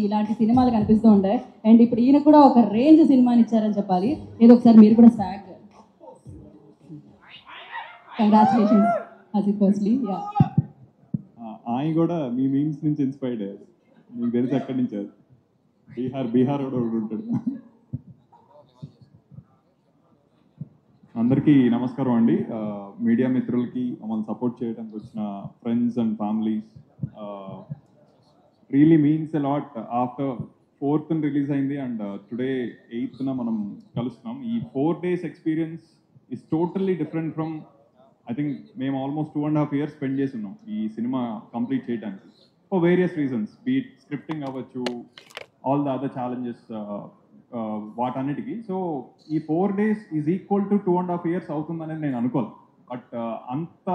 ఇలాంటి సినిమాలు కనిపిస్తూ ఉంటాయి. అండ్ ఇప్పుడు ఈయన కూడా ఒక రేంజ్ సినిమాని ఇచ్చారని చెప్పాలి. ఏదో ఒకసారి మీరు కూడా swag congratulations Ajith firstly. Yeah, ఆయన కూడా మీ మీమ్స్ నుంచి ఇన్స్పైర్డ్ అయ్యారు. మీకు తెలిసి ఎక్కడి నుంచి అది బీహార్ కూడా ఒకడు ఉంటాడు. అందరికీ నమస్కారం అండి. మీడియా మిత్రులకి, మమ్మల్ని సపోర్ట్ చేయడానికి వచ్చిన friends and families, really means a lot. After 4th release అయింది అండ్ టుడే 8th మనం కలుస్తున్నాం. ఈ 4 days experience is totally different from, I think మేము ఆల్మోస్ట్ 2.5 years స్పెండ్ చేసి ఉన్నాం ఈ సినిమా కంప్లీట్ చేయడానికి, for various reasons. Beat scripting అవ్వచ్చు, all the other challenges, వాటన్నిటికీ. సో ఈ 4 days is equal to 2.5 years అవుతుందనేది నేను అనుకోను. బట్ అంత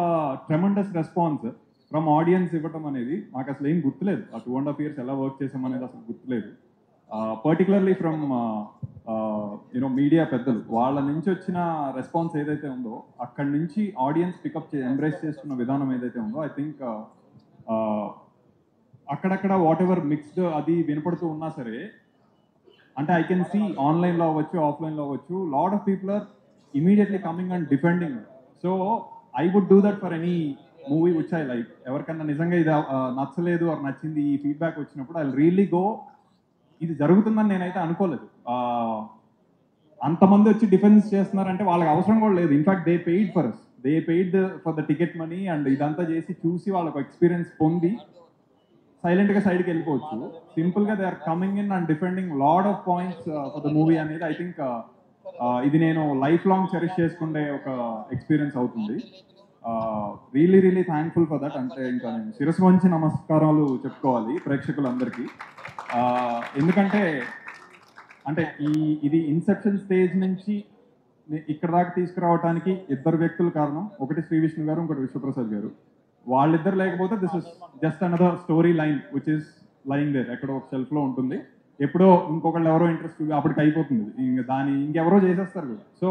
ట్రెమండస్ రెస్పాన్స్ ఫ్రమ్ ఆడియన్స్ ఇవ్వటం అనేది నాకు అసలు ఏం గుర్తులేదు. ఆ 2.5 years ఎలా వర్క్ చేసామనేది అసలు గుర్తులేదు. పర్టికులర్లీ ఫ్రమ్ మీడియా పెద్దలు, వాళ్ళ నుంచి వచ్చిన రెస్పాన్స్ ఏదైతే ఉందో, అక్కడి నుంచి ఆడియన్స్ పికప్ ఎంబ్రేస్ చేసుకున్న విధానం ఏదైతే ఉందో, ఐ థింక్ అక్కడక్కడ వాట్ ఎవర్ మిక్స్డ్ అది వినపడుతూ ఉన్నా సరే, అంటే ఐ కెన్ సీ ఆన్లైన్లో అవ్వచ్చు, ఆఫ్లైన్లో అవ్వచ్చు, lot of people are immediately coming and defending. So I would do that for any movie which I like. ఎవరికన్నా నిజంగా ఇది నచ్చలేదు ఆర్ నచ్చింది ఈ ఫీడ్బ్యాక్ వచ్చినప్పుడు ఐ రియల్లీ గో. ఇది జరుగుతుందని నేనైతే అనుకోలేదు. అంతమంది వచ్చి డిఫెన్స్ చేస్తున్నారంటే వాళ్ళకి అవసరం కూడా లేదు. In fact they paid for us, they paid for the ticket money and ఇదంతా చేసి చూసి వాళ్ళకు ఎక్స్పీరియన్స్ పొంది సైలెంట్గా సైడ్కి వెళ్ళిపోవచ్చు. సింపుల్గా they are coming in and defending lot of points for the movie అనేది ఐ థింక్ ఇది నేను లైఫ్ లాంగ్ చెరిష్ చేసుకునే ఒక ఎక్స్పీరియన్స్ అవుతుంది. Really really thankful for that. అంటే ఇంకా నేను శిరస్సు వంచి నమస్కారాలు చెప్పుకోవాలి ప్రేక్షకులందరికీ. ఎందుకంటే అంటే ఇది ఇన్సెప్షన్ స్టేజ్ నుంచి ఇక్కడ దాకా తీసుకురావడానికి ఇద్దరు వ్యక్తులు కారణం. ఒకటి శ్రీ విష్ణు గారు, ఇంకోటి విశ్వప్రసాద్ గారు. వాళ్ళిద్దరు లేకపోతే this is just another story line which is lying there, ఎక్కడో ఒక షెల్ఫ్ లో ఉంటుంది. ఎప్పుడో ఇంకొకళ్ళు ఎవరో ఇంట్రెస్ట్ అప్పటికి అయిపోతుంది, ఇంకెవరో చేసేస్తారు. సో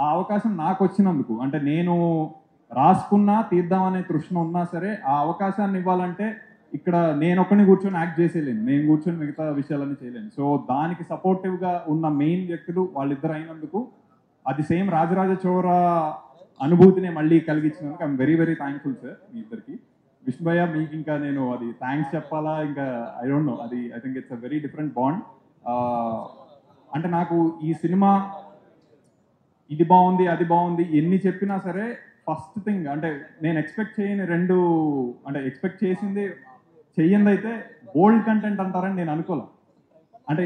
ఆ అవకాశం నాకు వచ్చినందుకు, అంటే నేను రాసుకున్నా తీద్దామనే తృష్ణ ఉన్నా సరే, ఆ అవకాశాన్ని ఇవ్వాలంటే ఇక్కడ నేను ఒక్కడిని కూర్చొని యాక్ట్ చేసేయలేను, నేను కూర్చొని మిగతా విషయాలన్నీ చేయలేను. సో దానికి సపోర్టివ్గా ఉన్న మెయిన్ వ్యక్తులు వాళ్ళిద్దరు అయినందుకు, అది సేమ్ రాజరాజ చోర అనుభూతిని మళ్ళీ కలిగించినందుకు I'm very very thankful sir మీ ఇద్దరికి. విష్ణుభయ్య, మీకు ఇంకా నేను అది థ్యాంక్స్ చెప్పాలా, ఇంకా ఐ డోంట్ నో. అది I think it's a very different bond. అంటే నాకు ఈ సినిమా ఇది బాగుంది, అది బాగుంది ఎన్ని చెప్పినా సరే, ఫస్ట్ థింగ్ అంటే నేను ఎక్స్పెక్ట్ చేయని అంటే ఎక్స్పెక్ట్ చేసింది చెయ్యంది అయితే బోల్డ్ కంటెంట్ అంటారని నేను అనుకోలే. అంటే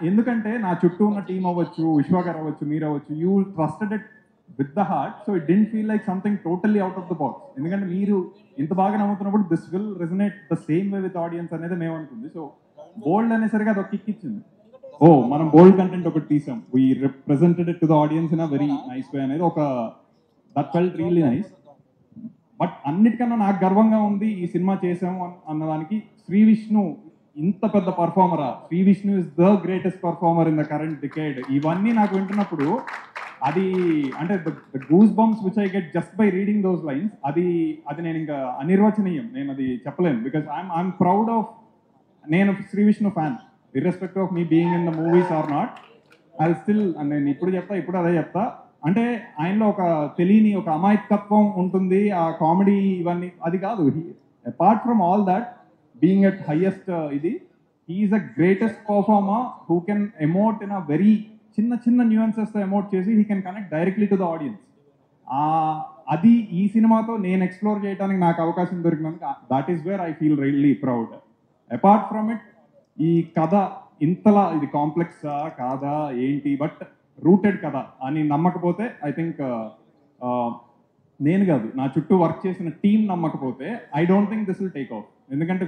ఎందుకంటే నా చుట్టూ ఉన్న టీం అవ్వచ్చు, విశ్వ గారు అవ్వచ్చు, మీరు అవ్వచ్చు, you trusted it with the heart. So it didn't feel like something totally out of the box. ఎందుకంటే మీరు ఇంత బాగా నమ్ముతున్నప్పుడు this will resonate the same way with audience అనేది మేము అనుకుంది. సో బోల్డ్ అనేసరికి అది ఒక కిక్ ఇచ్చింది. ఓ మనం బోల్డ్ కంటెంట్ ఒకటి తీసాం, we represented it to the audience in a very nice way అనేది ఒక that felt really nice. But అన్నిటికన్నా నాకు గర్వంగా ఉంది ఈ సినిమా చేసాము అన్నదానికి. శ్రీ విష్ణు ఇంత పెద్ద పర్ఫార్మరా? Shri Vishnu is the greatest performer in the current decade. ఇవన్నీ నాకు వింటున్నప్పుడు అది అంటే the goose bumps which I get just by reading those lines, అది నేను ఇంకా అనిర్వచనీయం, నేను అది చెప్పలేను. బికాస్ ఐఎమ్ ప్రౌడ్ ఆఫ్, నేను Sree Vishnu fan irrespective of me being in the movies or not. I still, నేను ఇప్పుడు అదే చెప్తా. అంటే ఆయనలో ఒక తెలియని ఒక అమాయకత్వం ఉంటుంది, ఆ కామెడీ ఇవన్నీ అది కాదు. Apart from all that, being at highest ఇది, he's a greatest performer who can emote in a very చిన్న న్యూయన్సెస్తో ఎమోట్ చేసి he can connect directly to the audience. అది ఈ సినిమాతో నేను ఎక్స్ప్లోర్ చేయడానికి నాకు అవకాశం దొరికినందుకు that is where I feel really proud. Apart from it, ఈ కథ ఇంతలా ఇది కాంప్లెక్సా కాదా ఏంటి, బట్ రూటెడ్ కదా అని నమ్మకపోతే ఐ థింక్ నేను కాదు, నా చుట్టూ వర్క్ చేసిన టీం నమ్మకపోతే I don't think this will take off. ఎందుకంటే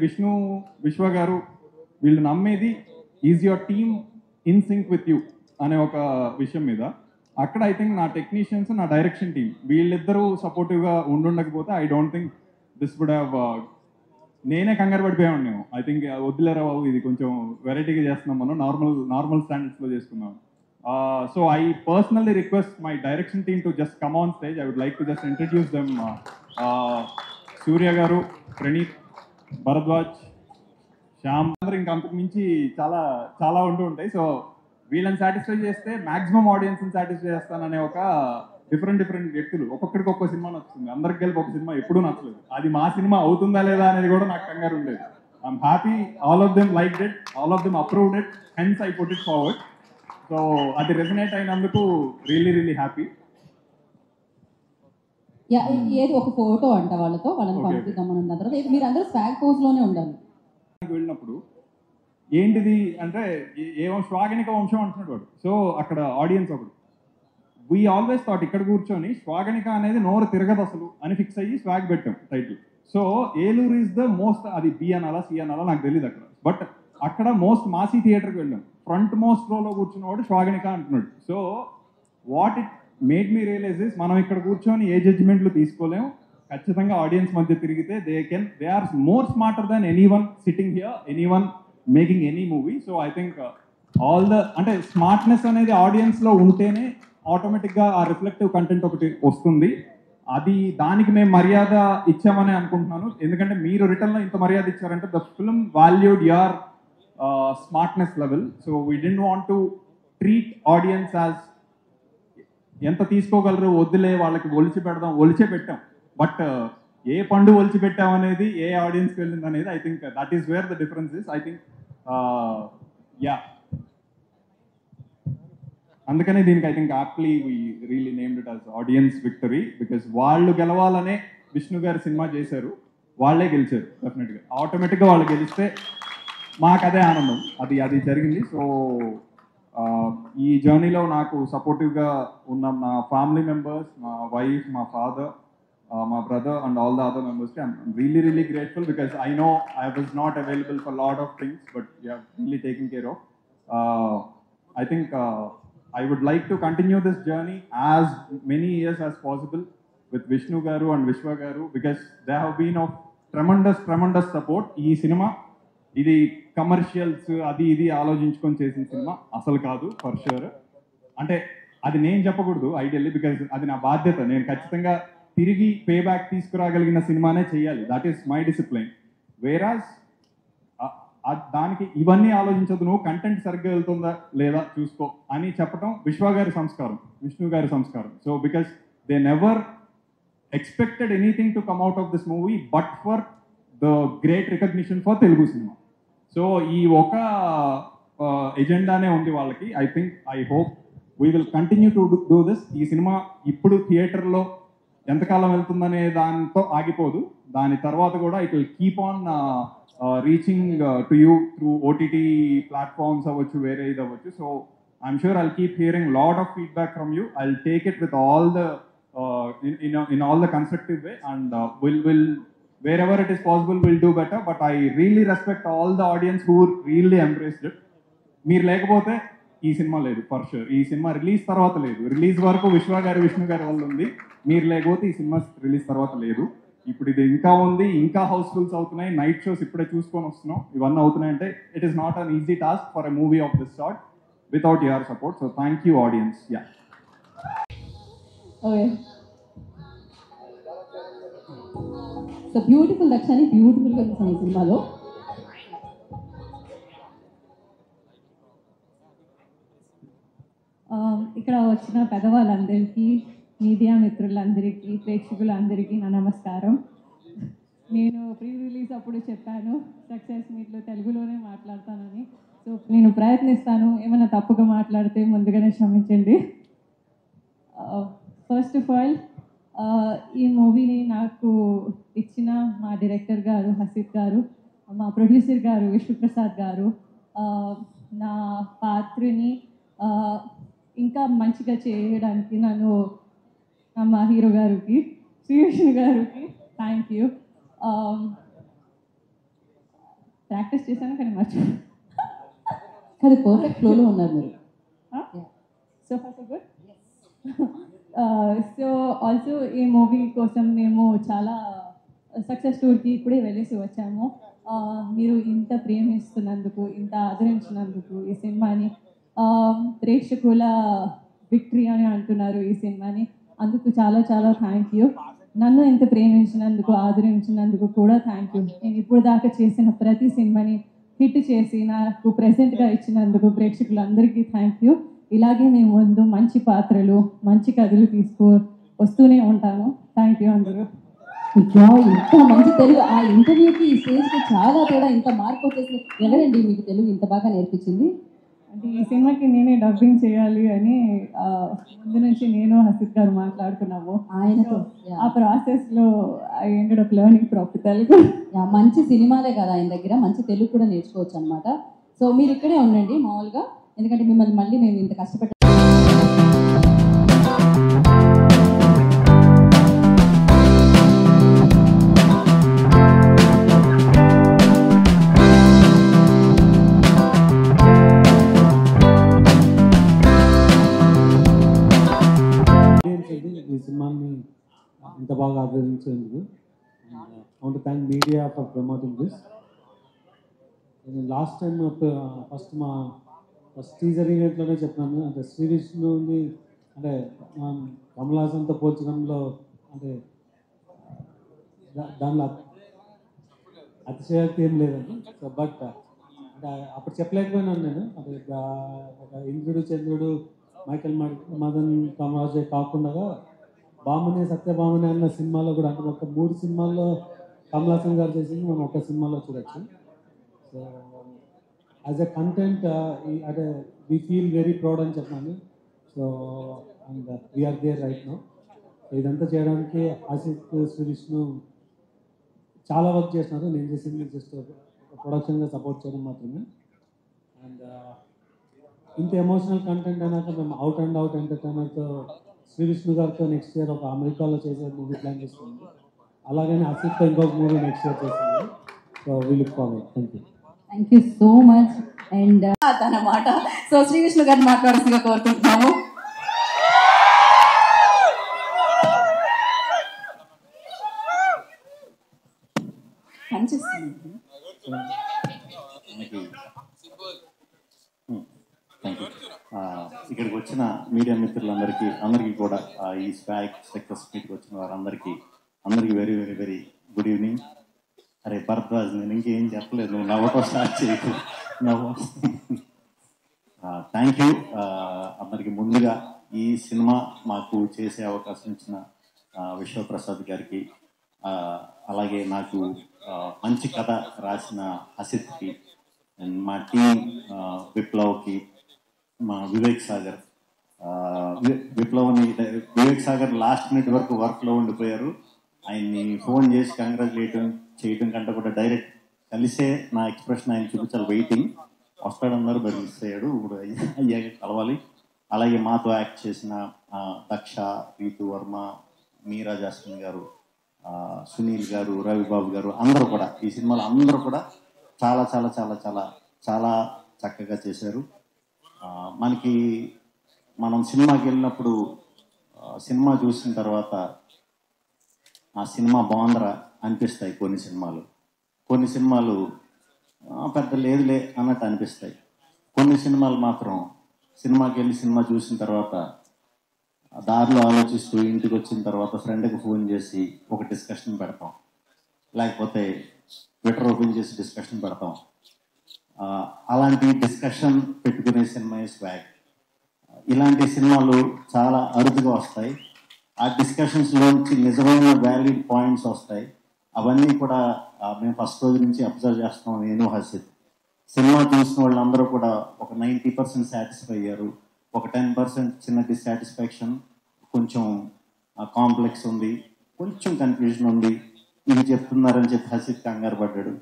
విశ్వ గారు వీళ్ళు నమ్మేది is your team in sync with you అనే ఒక విషయం మీద. అక్కడ ఐ థింక్ నా టెక్నీషియన్స్, నా డైరెక్షన్ టీం వీళ్ళిద్దరూ సపోర్టివ్గా ఉండకపోతే I don't think this would have, నేనే కంగారు పడిపోయాను నేను. ఐ థింక్ వద్దులేరా బాబు, ఇది కొంచెం వెరైటీగా చేస్తున్నాం, మనం నార్మల్ స్టాండర్డ్స్లో చేసుకున్నాం. So I personally request my direction team to just come on stage. I would like to just introduce them. Surya Garu, Praneeth, Bharadwaj, Shyam అందరూ ఇంకా అంతకు మించి చాలా చాలా ఉంటూ ఉంటాయి. సో వీళ్ళని సాటిస్ఫై చేస్తే మాక్సిమం ఆడియన్స్ని సాటిస్ఫై చేస్తాననే ఒక డిఫరెంట్ వ్యక్తులు, ఒక్కొక్కడికి ఒక్కో సినిమా నచ్చుతుంది. అందరికి కలిపి ఒక సినిమా ఎప్పుడూ నచ్చలేదు. అది మా సినిమా అవుతుందా లేదా అనేది కూడా నాకు కంగారు ఉండేది. I'm happy all of them like it, all of them approved it, hence I put it forward. So అది రెజనేట్ అయినందుకు రియల్లీ హ్యాపీ. ఏది ఒక ఫోటో అంట వాళ్ళని పంపిద్దామని తర్వాత మీరు అందరూ స్వాగ్ పోజ్ లోనే ఉండాలి. వెళ్ళినప్పుడు ఏంటిది అంటే ఏమో శ్వాగనిక వంశం అంటున్నాడు వాడు. సో అక్కడ ఆడియన్స్ ఒకడు, వీ ఆల్వేస్ థాట్ ఇక్కడ కూర్చొని శ్వాగనిక అనేది నోరు తిరగదు అసలు అని ఫిక్స్ అయ్యి స్వాగ్ పెట్టాం title. So Eluru is the most, అది బి అనాలా సి అనాలా నాకు తెలియదు అక్కడ, బట్ అక్కడ మోస్ట్ మాసీ థియేటర్కి వెళ్ళాం. ఫ్రంట్ మోస్ట్ రోలో కూర్చున్నవాడు శ్వాగనిక అంటున్నాడు. So what it made me realise is మనం ఇక్కడ కూర్చొని ఏ జడ్జిమెంట్లు తీసుకోలేము. ఖచ్చితంగా ఆడియన్స్ మధ్య తిరిగితే they are more smarter than anyone sitting here, anyone making any movie. So I think అంటే స్మార్ట్నెస్ అనేది ఆడియన్స్లో ఉంటేనే ఆటోమేటిక్గా ఆ రిఫ్లెక్టివ్ కంటెంట్ ఒకటి వస్తుంది. అది దానికి మేము మర్యాద ఇచ్చామని అనుకుంటున్నాను. ఎందుకంటే మీరు రిటర్న్లో ఇంత మర్యాద ఇచ్చారంటే the film valued your smartness level. So we didn't want to treat audience as ఎంత తీసుకోగలరు వద్దులే వాళ్ళకి ఒలిచే పెట్టాం. బట్ ఏ పండు ఒలిచి పెట్టాం అనేది ఏ ఆడియన్స్కి వెళ్ళింది అనేది I think that is wear the difference is. I think అందుకనే దీనికి I think aptly we really named it as audience victory. Because వాళ్ళు గెలవాలనే విష్ణు గారు సినిమా చేశారు, వాళ్ళే గెలిచారు. డెఫినెట్గా ఆటోమేటిక్గా వాళ్ళు గెలిస్తే మాకు అదే ఆనందం. అది జరిగింది. సో ఈ జర్నీలో నాకు సపోర్టివ్గా ఉన్న నా ఫ్యామిలీ మెంబర్స్, మా వైఫ్, మా father, my brother and all the other members, I'm really grateful because I know I was not available for a lot of things, but you have really taken care of. I think I would like to continue this journey as many years as possible with Vishnu Garu and Vishwa Garu because they have been of tremendous support. Ee cinema ఇది commercials అది ఇది ఆలోచించుకొని చేసిన cinema అసలు కాదు for sure. అంటే అది నేను చెప్పకూడదు ఐడియల్లీ, బికాజ్ అది నా బాధ్యత. నేను ఖచ్చితంగా తిరిగి పే బ్యాక్ తీసుకురాగలిగిన సినిమానే చేయాలి. That is my discipline. Whereas దానికి ఇవన్నీ ఆలోచించదు, నువ్వు కంటెంట్ సరిగ్గా వెళ్తుందా లేదా చూసుకో అని చెప్పడం విశ్వ గారి సంస్కారం, విష్ణు గారి సంస్కారం. So because they never expected anything to come out of this movie but for the great recognition for Telugu cinema. So ఈ ఒక ఎజెండానే ఉంది వాళ్ళకి. I hope we will continue to do this. ఈ సినిమా ఇప్పుడు థియేటర్లో ఎంతకాలం వెళ్తుందనే దాంతో ఆగిపోదు. దాని తర్వాత కూడా it will keep on reaching to you through OTT platforms అవ్వచ్చు, వేరే ఇది అవ్వచ్చు. So I'm sure I'll keep hearing lot of feedback from you. I'll take it with all the in all the constructive way and will wherever it is possible we'll do better. But I really respect all the audience who really embraced it. మీరు లేకపోతే ఈ cinema లేదు for sure. ఈ cinema release తర్వాత లేదు, release వరకు విశ్వ గారు విష్ణు గారి వల్ల ఉంది. మీరు లేకపోతే ఈ సినిమా రిలీజ్ తర్వాత లేదు. ఇప్పుడు ఇది ఇంకా ఉంది, ఇంకా హౌస్ఫుల్స్ అవుతున్నాయి, నైట్ షోస్ ఇప్పుడే చూసుకొని వస్తున్నాం. ఇవన్నీ అవుతున్నాయంటే it is not an easy task for a movie of this sort without your support. So thank you audience. Yeah okay, so beautiful లక్ష్యాన్ని బ్యూటిఫుల్గా చూసాను ఈ సినిమాలో. ఇక్కడ వచ్చిన పెద్దవాళ్ళందరికీ, మీడియా మిత్రులందరికీ, ప్రేక్షకులందరికీ నా నమస్కారం. నేను ప్రీ రిలీజ్ అప్పుడు చెప్పాను సక్సెస్ మీట్లో తెలుగులోనే మాట్లాడతానని. సో నేను ప్రయత్నిస్తాను, ఏమైనా తప్పుగా మాట్లాడితే ముందుగానే క్షమించండి. ఫస్ట్ ఆఫ్ ఆల్ ఈ మూవీని నాకు ఇచ్చిన మా డైరెక్టర్ గారు హసీబ్ గారు, మా ప్రొడ్యూసర్ గారు విష్ణుప్రసాద్ గారు, నా పాత్రని ఇంకా మంచిగా చేయడానికి నన్ను మా హీరో గారికి శ్రీవిష్ణు గారికి థ్యాంక్ యూ. ప్రాక్టీస్ చేశాను కానీ మర్చిపోయాను. అది పర్ఫెక్ట్ ఫ్లోలో ఉన్నారు మీరు. So for so good. So also ఈ మూవీ కోసం మేము చాలా సక్సెస్ టూర్కి ఇప్పుడే వెళ్ళేసి వచ్చాము. మీరు ఇంత ప్రేమిస్తున్నందుకు, ఇంత ఆదరించినందుకు ఈ సినిమాని, ప్రేక్షకుల విక్టరీ అని అంటున్నారు ఈ సినిమాని, అందుకు చాలా చాలా థ్యాంక్ యూ. నన్ను ఇంత ప్రేమించినందుకు, ఆదరించినందుకు కూడా థ్యాంక్ యూ. నేను ఇప్పుడు దాకా చేసిన ప్రతి సినిమాని హిట్ చేసి నాకు ప్రెజెంట్గా ఇచ్చినందుకు ప్రేక్షకులందరికీ థ్యాంక్ యూ. ఇలాగే మేము ముందు మంచి పాత్రలు మంచి కథలు వస్తూనే ఉంటాను. థ్యాంక్ యూ అందరూ. ఇంత మంచి తెలుగు, ఆ ఇంటర్వ్యూకి ఈ స్టేజ్కి చాలా తేడా, ఇంత మార్పు వచ్చేసి ఎవరండి మీకు తెలుగు ఇంత బాగా నేర్పించింది? అంటే ఈ సినిమాకి నేనే డబ్బింగ్ చేయాలి అని ముందు నుంచి నేను హసిత్ గారు మాట్లాడుకున్నాము. ఆయనతో ఆ ప్రాసెస్లో I ended up learning proper Telugu. మంచి సినిమాలే కదా ఆయన దగ్గర, మంచి తెలుగు కూడా నేర్చుకోవచ్చు అనమాట. సో మీరు ఇక్కడే ఉండండి మామూలుగా, ఎందుకంటే మిమ్మల్ని మళ్ళీ మేము ఇంత కష్టపడి ఈ సినిమాని ఇంత బాగా ఆదరించేందుకు. I want to thank media for promoting this. Last time first teaser ఈవెంట్లోనే చెప్పినాను, అంటే శ్రీ విష్ణుని అంటే కమల్ హాసన్తో పోల్చడంలో అంటే దానిలో అతిశయోక్తి ఏం లేదండి. సో బట్ అంటే అప్పుడు చెప్పలేకపోయినాను నేను. అదే ఒక ఇంద్రుడు చంద్రుడు మైకల్ మదన్ కామరాజే కాకుండా బామనే సత్యభామనే అన్న సినిమాలో కూడా, అంటే ఒక 3 సినిమాల్లో కమల్ హాసన్ గారు చేసింది మనం ఒక సినిమాలో చూడొచ్చు. సో యాజ్ ఎ కంటెంట్ అంటే వీ ఫీల్ వెరీ ప్రౌడ్ అని చెప్పాను. So and we are there right now. సో ఇదంతా చేయడానికి ఆసిత్ శ్రీ విష్ణు చాలా వర్క్ చేసినారు. నేను చేసింది జస్ట్ ప్రొడక్షన్గా సపోర్ట్ చేయడం మాత్రమే. అండ్ ఇంత ఎమోషనల్ కంటెంట్ అయినాక మేము అవుట్ అండ్ అవుట్ ఎంటర్టైనర్తో శ్రీ విష్ణు గారితో నెక్స్ట్ ఇయర్ ఒక అమెరికాలో చేసే మూవీ ప్లాన్ చేస్తుంది. అలాగనే అసిత్తో ఇంకొక మూవీ నెక్స్ట్ ఇయర్ చేస్తుంది. So we look forward. Thank you so much. And అదనమాట. సో శ్రీ విష్ణు గారిని మాట్లాడాల్సిందిగా కోరుకుంటున్నాము. పనిచేస్తుంది. ఇక్కడికి వచ్చిన మీడియా మిత్రులందరికీ కూడా ఈ స్వాగ్ సక్సెస్ మీట్కి వచ్చిన వారందరికీ very very very good evening. అరే భరద్వాజ్, నేను ఇంకేం చెప్పలేదు, నువ్వు నవ్వటం స్టార్ట్ చేయకు. థ్యాంక్ యూ అందరికీ. ముందుగా ఈ సినిమా మాకు చేసే అవకాశం ఇచ్చిన విశ్వప్రసాద్ గారికి, అలాగే నాకు మంచి కథ రాసిన అసిత్కి, అండ్ మా టీం విప్లవ్కి, మా వివేక్ సాగర్. వివేక్ సాగర్ లాస్ట్ మినిట్ వరకు వర్క్లో ఉండిపోయారు. ఆయన్ని ఫోన్ చేసి కంగ్రాచులేట్ చేయడం కంటే కూడా డైరెక్ట్ కలిసే నా ఎక్స్ప్రెషన్ ఆయన చూపించాలి. వెయిటింగ్ వస్తాడన్నారు, మరి మిస్ అయ్యాడు. ఇప్పుడు అయ్యాక కలవాలి. అలాగే మాతో యాక్ట్ చేసిన దక్ష, రీతు వర్మ, మీరా జాస్మిన్ గారు, సునీల్ గారు, రవిబాబు గారు, అందరూ కూడా ఈ సినిమాలో అందరూ కూడా చాలా చాలా చాలా చాలా చాలా చక్కగా చేశారు. మనం సినిమాకి వెళ్ళినప్పుడు సినిమా చూసిన తర్వాత ఆ సినిమా బాగుందరా అనిపిస్తాయి. కొన్ని సినిమాలు పెద్ద లేదులే అన్నట్టు అనిపిస్తాయి. కొన్ని సినిమాలు మాత్రం సినిమాకి వెళ్ళి సినిమా చూసిన తర్వాత దారిలో ఆలోచిస్తూ ఇంటికి వచ్చిన తర్వాత ఫ్రెండ్కి ఫోన్ చేసి ఒక డిస్కషన్ పెడతాం, లేకపోతే ట్విట్టర్ ఓపెన్ చేసి డిస్కషన్ పెడతాం. అలాంటి డిస్కషన్ పెట్టుకునే సినిమా స్వాగ్. ఇలాంటి సినిమాలు చాలా అరుదుగా వస్తాయి. ఆ డిస్కషన్స్లోంచి నిజమైన వ్యాలిడ్ పాయింట్స్ వస్తాయి. అవన్నీ కూడా మేము ఫస్ట్ రోజు నుంచి అబ్జర్వ్ చేస్తున్నాం. నేను హసిత్ సినిమా చూసిన వాళ్ళందరూ కూడా ఒక 90% సాటిస్ఫై అయ్యారు. ఒక 10% చిన్న డిస్సాటిస్ఫాక్షన్, కొంచెం కాంప్లెక్స్ ఉంది, కొంచెం కన్ఫ్యూజన్ ఉంది. ఇవి చెప్తున్నారని చెప్పి హసిత్ కంగారు పడ్డాడు.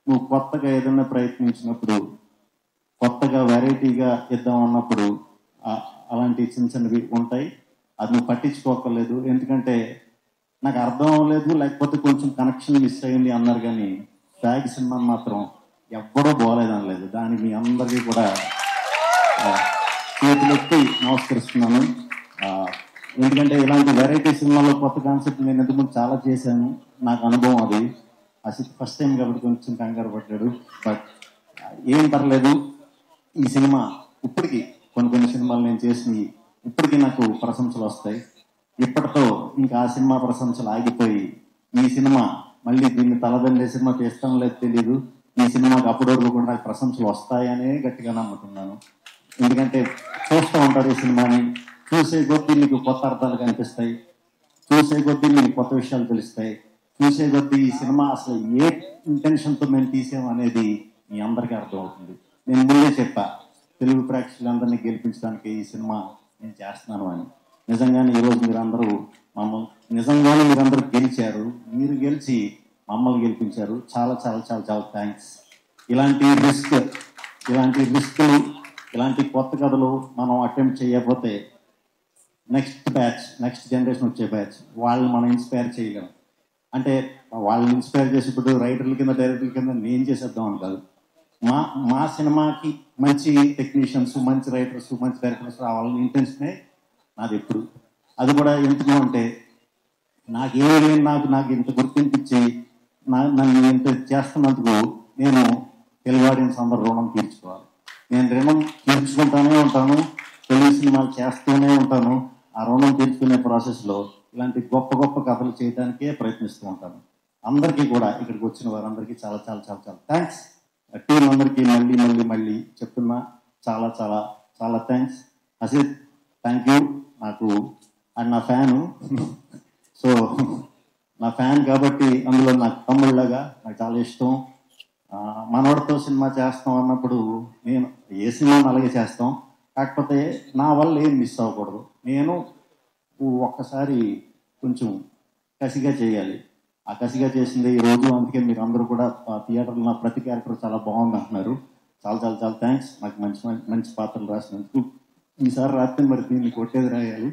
నువ్వు కొత్తగా ఏదైనా ప్రయత్నించినప్పుడు, కొత్తగా వెరైటీగా ఇద్దాం అన్నప్పుడు అలాంటి చిన్న చిన్నవి ఉంటాయి. అది నువ్వు పట్టించుకోకలేదు, ఎందుకంటే నాకు అర్థం అవ్వలేదు, లేకపోతే కొంచెం కనెక్షన్ మిస్ అయింది అన్నారు. కానీ స్వాగ్ సినిమా మాత్రం ఎవ్వడో బాగోలేదనలేదు. దానికి మీ అందరికీ కూడా చేతులెత్తి నమస్కరిస్తున్నాను. ఎందుకంటే ఇలాంటి వెరైటీ సినిమాలో కొత్త కాన్సెప్ట్ నేను ఎందుకు చాలా చేశాను, నాకు అనుభవం అది. అసలు ఫస్ట్ టైం కాబట్టి కొంచెం కంగారు పడ్డాడు. బట్ ఏం పర్లేదు. ఈ సినిమా ఇప్పటికీ కొన్ని సినిమాలు నేను చేసినవి ఇప్పటికీ నాకు ప్రశంసలు వస్తాయి. ఇప్పటితో ఇంకా ఆ సినిమా ప్రశంసలు ఆగిపోయి ఈ సినిమా మళ్ళీ దీన్ని తలదన్నే సినిమా తీస్తాం లేదు తెలియదు. ఈ సినిమాకి అప్పటి వరకు కూడా నాకు ప్రశంసలు వస్తాయనే గట్టిగా నమ్ముతున్నాను. ఎందుకంటే చూస్తూ ఉంటారు ఈ సినిమాని, చూసే కొద్దీ మీకు కొత్త అర్థాలు కనిపిస్తాయి, చూసే కొద్దీ మీకు కొత్త విషయాలు తెలుస్తాయి, చూసే కొద్దీ ఈ సినిమా అసలు ఏ ఇంటెన్షన్తో మేము తీసాం అనేది మీ అందరికీ అర్థమవుతుంది. నేను ముందే చెప్పా, తెలుగు ప్రేక్షకులందరినీ గెలిపించడానికి ఈ సినిమా నేను చేస్తున్నాను అని. నిజంగానే ఈరోజు మీరందరూ నిజంగానే మీరందరూ గెలిచారు. మీరు గెలిచి మమ్మల్ని గెలిపించారు. చాలా చాలా చాలా చాలా థ్యాంక్స్. ఇలాంటి రిస్క్లు, ఇలాంటి కొత్త కథలు మనం అటెంప్ట్ చేయకపోతే నెక్స్ట్ జనరేషన్ వచ్చే బ్యాచ్ వాళ్ళని మనం ఇన్స్పైర్ చేయగలం. అంటే వాళ్ళని ఇన్స్పైర్ చేసేప్పుడు రైటర్ల కింద డైరెక్టర్ల కింద నేను చేసేద్దాం అని కాదు. మా సినిమాకి మంచి టెక్నీషియన్స్, మంచి రైటర్స్, మంచి డైరెక్టర్స్ రావాలని ఇంటెన్షనే నాది ఎప్పుడు. అది కూడా ఎందుకు అంటే నాకు ఇంత గుర్తింపిచ్చి నన్ను ఇంత చేస్తున్నందుకు నేను తెలుగు ఆడియన్స్ అందరూ రుణం తీర్చుకోవాలి. నేను రుణం తీర్చుకుంటూనే ఉంటాను, తెలుగు సినిమాలు చేస్తూనే ఉంటాను. ఆ రుణం తీర్చుకునే ప్రాసెస్లో ఇలాంటి గొప్ప గొప్ప కథలు చేయడానికే ప్రయత్నిస్తూ ఉంటాను. అందరికీ కూడా ఇక్కడికి వచ్చిన వారందరికీ చాలా చాలా చాలా చాలా థ్యాంక్స్. టీం అందరికీ మళ్ళీ చెప్తున్నా, చాలా చాలా చాలా థ్యాంక్స్. Haseed thank you. నాకు అండ్ నా ఫ్యాను, సో నా ఫ్యాన్ కాబట్టి అందులో నాకు తమ్ముళ్ళగా నాకు చాలా ఇష్టం. మనవడితో సినిమా చేస్తాం అన్నప్పుడు నేను ఏ సినిమాని అలాగే చేస్తాం, కాకపోతే నా వల్ల ఏం మిస్ అవ్వకూడదు. నేను ఒక్కసారి కొంచెం కసిగా చేయాలి. ఆ కసిగా చేసింది ఈరోజు. అందుకే మీరు అందరూ కూడా థియేటర్లో నా ప్రతి క్యారెక్టర్ చాలా బాగుంది అంటున్నారు. చాలా చాలా చాలా థ్యాంక్స్. నాకు మంచి పాత్రలు రాసినందుకు. ఈసారి రాస్తే మరి దీన్ని కొట్టేది రాయాలి,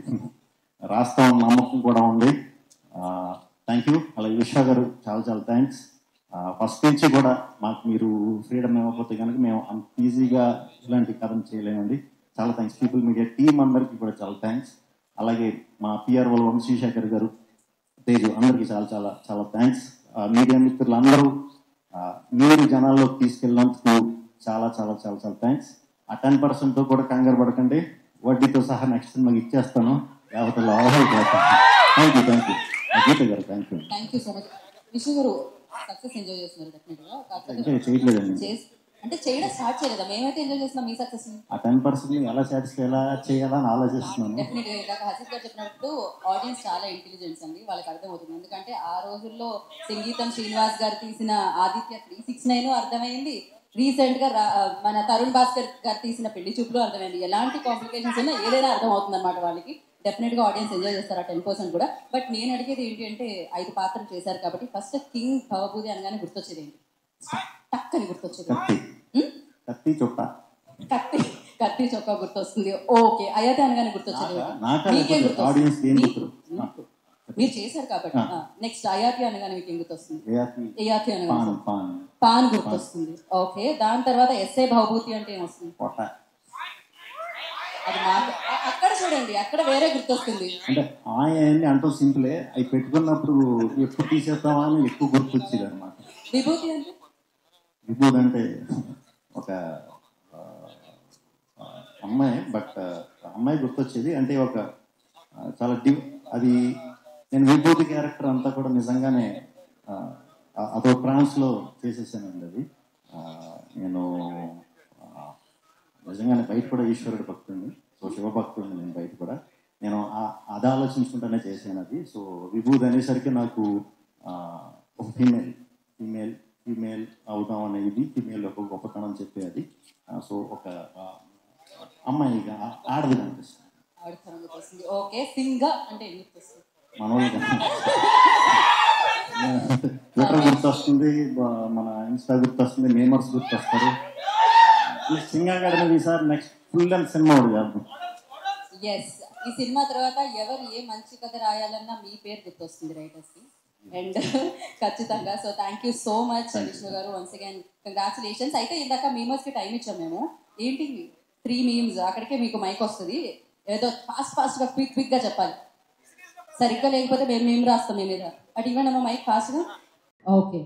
రాస్తామని నమ్మకం కూడా ఉంది. Thank you. అలాగే విశ్వ గారు చాలా చాలా థ్యాంక్స్. ఫస్ట్ నుంచి కూడా మాకు మీరు ఫ్రీడమ్ ఇవ్వకపోతే కనుక మేము అంత ఈజీగా ఇలాంటి కథను చేయలేమండి. చాలా థ్యాంక్స్. పీపుల్ మీడియా టీం అందరికీ కూడా చాలా థ్యాంక్స్. అలాగే మా పిఆర్ఓ వంశీశేఖర్ గారు, తేజు అందరికీ చాలా చాలా చాలా థ్యాంక్స్. మీడియా మిత్రులు అందరూ మీరు జనాల్లోకి తీసుకెళ్ళినందుకు చాలా చాలా చాలా చాలా థ్యాంక్స్. ఆ 10% కూడా కంగారు పడకండి, వడ్డీతో సహా నెక్స్ట్ సినిమాకి ఇచ్చేస్తాను, లేకపోతే లాభైపోతాను. థ్యాంక్ యూ గీత గారు, thank you so much. Vishnu గారు సక్సెస్ ఎంజాయ్ చేస్తున్నారు డెఫినెట్గా. యూ. చేయట్లేదండి, అంటే చేయడం స్టార్ట్ చేయలేదా? మేమైతే ఎంజాయ్ చేస్తున్నాం మీ సక్సెస్. ఆ 10% ఎలా సాటిస్ఫై ఎలా చేయాలని ఆలోచిస్తున్నాను. డెఫినెట్గా ఇందాక హసీద్ గారు చెప్పినట్టు ఆడియన్స్ చాలా ఇంటెలిజెన్స్ అండి, వాళ్ళకి అర్థమవుతుంది. ఎందుకంటే ఆ రోజుల్లో సంగీతం శ్రీనివాస్ గారు తీసిన ఆదిత్య 369 అర్థమైంది, రీసెంట్ గా మన తరుణ్ భాస్కర్ గారు తీసిన పెళ్లి చూపులు అర్థమైంది. ఎలాంటి కాంప్లికేషన్స్ ఉన్నా ఏదైనా అర్థం అవుతుంది అనమాట వాళ్ళకి. డెఫినెట్ గా ఆడియన్స్ ఎంజాయ్ చేస్తారు ఆ 10% కూడా. బట్ నేను అడిగేది ఏంటి అంటే 5 పాత్రలు చేశారు కాబట్టి ఫస్ట్ కింగ్ భవభూతి అనగానే గుర్తొచ్చేది ఏంటి? టక్ అని గుర్తొచ్చేది కత్తి చొక్కా గుర్తొస్తుంది. ఓకే. అయాతి అనగానే గుర్తొచ్చేది మీరు చేశారు కాబట్టి. నెక్స్ట్ అయాతి అనగానే మీకు ఏం గుర్తొస్తుంది? అయాతి అనగానే పాన్ గుర్తొస్తుంది. ఓకే. దాని తర్వాత ఎస్ఏ భవభూతి అంటే ఏమొస్తుంది? అది మాకు అక్కడ చూడండి, అక్కడ వేరే గుర్తొస్తుంది. అంటే ఆయన అంటూ సింపులే, అవి పెట్టుకున్నప్పుడు ఎప్పుడు తీసేస్తామా అని ఎక్కువ గుర్తొచ్చేది అనమాట. విభూతి అంటే ఒక అమ్మాయి, బట్ అమ్మాయి గుర్తొచ్చేది. అంటే ఒక చాలా అది నేను విభూతి క్యారెక్టర్ అంతా కూడా నిజంగానే అదో ట్రాన్స్లో చేసేసానండి. అది నేను నిజంగానే బయట కూడా ఈశ్వరుడు భక్తుడిని, సో శివభక్తుడిని. నేను బయట కూడా నేను అది ఆలోచించుకుంటూనే చేశాను అది. సో విభూతి అనేసరికి నాకు ఒక ఫీమేల్ అవుతాం అనేది, ఫీమేల్ ఒక గొప్పతనం చెప్పేది. సో ఒక అమ్మాయిగా ఆడది అనిపిస్తుంది. ఓకే. సింగ అంటే మనోళ్ళగా ట్విట్టర్ గుర్తొస్తుంది, మన ఇన్స్టా గుర్తొస్తుంది, మేమర్స్ గుర్తొస్తారు. సింగా గారిని ఈసారి నెక్స్ట్ ఫుల్ అండ్ సినిమా చేద్దాం. ఎస్. ఈ సినిమా తర్వాత ఎవరు ఏ మంచి కథ రాయాలన్నా మీ పేరు గుర్తొస్తుంది రైటర్స్కి. అండ్ ఖచ్చితంగా. So thank you so much Vishnu గారు. Once again congratulations. అయితే ఇందాక మీమర్స్కి టైం ఇచ్చాం మేము. ఏంటి 3 మీమ్స్, అక్కడికే మీకు మైక్ వస్తుంది. ఏదో ఫాస్ట్గా క్విక్గా చెప్పాలి. సరిగ్గా లేకపోతే మేము రాస్తాం మీ మీద. అటు ఇవ్వండి అమ్మ మైక్ ఫాస్ట్గా. ఓకే.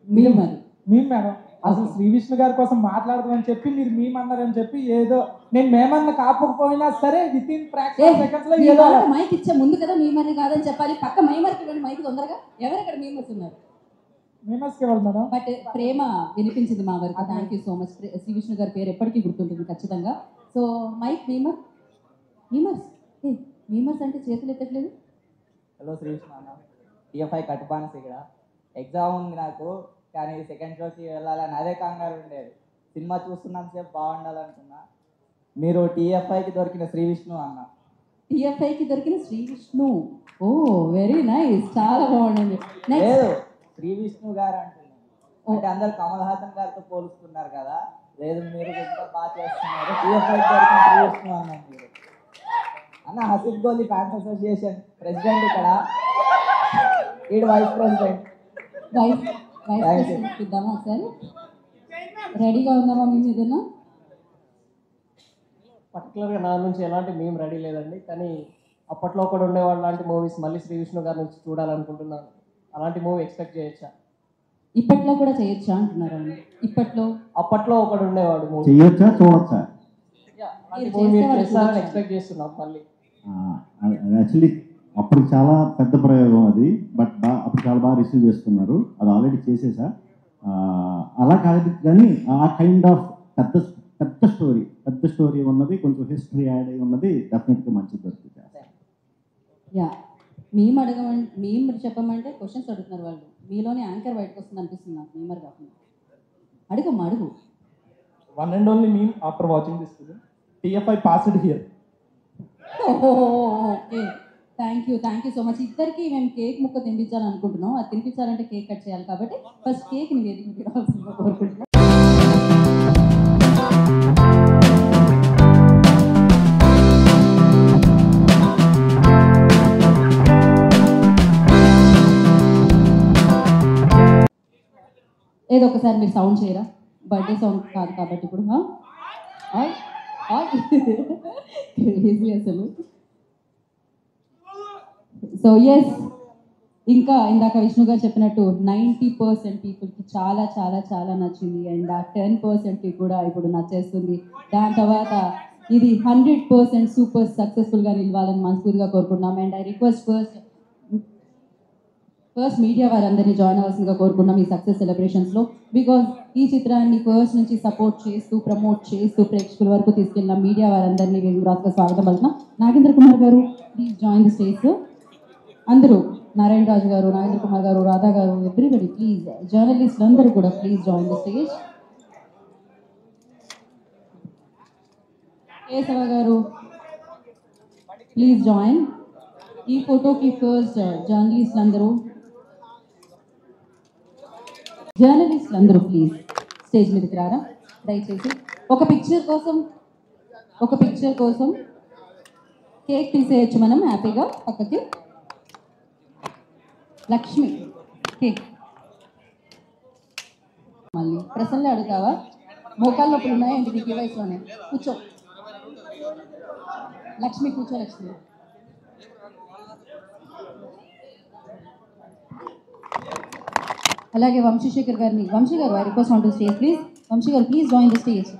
మీరు మేడం అసలు శ్రీ విష్ణు గారి కోసం మాట్లాడదామని చెప్పి మీరు మేమన్నారని చెప్పి ఏదో నేను మేమన్నా కాకపోయినా సరే విత్ ఇన్ ఫ్రాక్షన్ సెకండ్స్ లో ఏదో మైక్ ఇచ్చే ముందు కదా మేమని కాదని చెప్పాలి. పక్క మైమర్కి ఇవ్వండి మైక్ తొందరగా. ఎవరు ఇక్కడ మేమర్స్ ఉన్నారు? మేమస్కి ఇవ్వాలి మేడం. బట్ ప్రేమ వినిపించింది మా వరకు. Thank you so much. Sree Vishnu గారి పేరు ఎప్పటికీ గుర్తుంటుంది ఖచ్చితంగా. సో మైక్ మీమర్స్ అంటే చేతులు ఎత్తట్లేదు. హలో శ్రీ విష్ణు అన్న, టీఎఫ్ఐ కట్టుబాన్స్ ఇక్కడ. ఎగ్జామ్ ఉంది నాకు, కానీ సెకండ్ షోకి వెళ్ళాలని అదే కంగారు ఉండేది. సినిమా చూస్తున్నంతసేపు బాగుండాలనుకున్నా. మీరు టీఎఫ్ఐకి దొరికిన శ్రీ విష్ణు అన్న. టీఎఫ్ఐకి దొరికిన శ్రీ విష్ణు. ఓ వెరీ నైస్, చాలా బాగుంది. లేదు, శ్రీ విష్ణు గారు అంటున్నాను. అంటే అందరు కమల్ హాసన్ గారితో పోలుస్తున్నారు కదా. లేదు, మీరు ఇంకా బాగా చేస్తున్నారు. టీఎఫ్ఐకి దొరికిన శ్రీ విష్ణు అన్నాను మీరు అన్న. హసీబ్ గోలీ ఫ్యాన్స్ అసోసియేషన్ ప్రెసిడెంట్ ఇక్కడ, ఈడు వైస్ ప్రెసిడెంట్. ఇద్దామా ఒకసారి? రెడీగా ఉందామా మీ మీద? పర్టికులర్గా నా నుంచి ఎలాంటి మేము రెడీ లేదండి, కానీ అప్పట్లో ఒకడు ఉండేవాడు లాంటి మూవీస్ మళ్ళీ శ్రీ విష్ణు గారి నుంచి చూడాలనుకుంటున్నాను. అలాంటి మూవీ ఎక్స్పెక్ట్ చేయొచ్చా? ఇప్పట్లో కూడా చేయొచ్చా అంటున్నారా? అప్పట్లో ఒకడు ఉండేవాడు మూవీ చేయొచ్చా, చూడొచ్చా? అలాంటి మూవీ మీరు చేస్తారని ఎక్స్పెక్ట్ చేస్తున్నాం మళ్ళీ. యాక్చువల్లీ అప్పుడు చాలా పెద్ద ప్రయోగం అది, బట్ అప్పుడు చాలా బాగా రిసీవ్ చేస్తున్నారు. అది ఆల్రెడీ చేసేసా. అలా కాదు కానీ ఆ కైండ్ ఆఫ్ పెద్ద స్టోరీ ఉన్నది, కొంచెం హిస్టరీ యాడ్ అయి ఉన్నది డెఫినెట్గా మంచిది దొరుకుతుంది. యా, మేము చెప్పమంటే క్వశ్చన్స్ అడుగుతున్నారు వాళ్ళు. మీలోనే యాంకర్ బయటకు వస్తుంది అనిపిస్తుంది నాకు. మేమర్ కాకుండా అడుగు. One and only meme after watching this film, TFI passed here. Okay, thank you so much. ఇద్దరికి మేము కేక్ ముక్క తినిపించాలనుకుంటున్నాం. అది తినిపించాలంటే కేక్ కట్ చేయాలి కాబట్టి ఫస్ట్ కేక్ ని వేదికకి రావాల్సిందిగా కోరుకుంటున్నాం. ఏదో ఒకసారి మీరు సౌండ్ చేయరా? బర్త్డే సౌండ్ కాదు కాబట్టి ఇప్పుడు. అసలు సో ఎస్, ఇంకా ఇందాక విష్ణు గారు చెప్పినట్టు 90% పీపుల్కి చాలా చాలా చాలా నచ్చింది. అండ్ ఆ 10%కి కూడా ఇప్పుడు నచ్చేస్తుంది. దాని తర్వాత ఇది 100% సూపర్ సక్సెస్ఫుల్గా నిలవాలని మనస్ఫూర్తిగా కోరుకుంటున్నాం. And I request first media వారందరినీ జాయిన్ అవ్వాల్సిందిగా కోరుకున్నాం ఈ సక్సెస్ సెలబ్రేషన్స్లో. బికాజ్ ఈ చిత్రాన్ని ఫస్ట్ నుంచి సపోర్ట్ చేస్తూ ప్రమోట్ చేస్తూ ప్రేక్షకుల వరకు తీసుకెళ్ళిన మీడియా వారందరినీ వేదికగా స్వాగతం పలుకుతున్నాం. నాగేంద్ర కుమార్ గారు ప్లీజ్ జాయిన్ ది స్టేజ్. అందరూ నారాయణ రాజు గారు, నాగేంద్ర కుమార్ గారు, రాధా గారు, ఎవ్రీబడి ప్లీజ్, జర్నలిస్టులు అందరూ కూడా please join the stage. Keshava గారు ప్లీజ్ జాయిన్. ఈ ఫోటోకి ఫస్ట్ జర్నలిస్టులు అందరూ ప్లీజ్ స్టేజ్ మీదకి రారా దయచేసి. ఒక పిక్చర్ కోసం కేక్ తీసేయచ్చు మనం హ్యాపీగా పక్కకి. లక్ష్మి కేక్ మళ్ళీ ప్రసన్నలో అడుగుతావా? మోకాళ్ళ నొప్పులు ఉన్నాయా ఏంటి నీకు ఈ వయసులోనే? కూర్చో లక్ష్మి, కూర్చో లక్ష్మి. అలాగే వంశీశేఖర్ గారిని, వంశీ గారు I request on to stage please. Vamsi గారు ప్లీజ్ జాయిన్ ద స్టేజ్.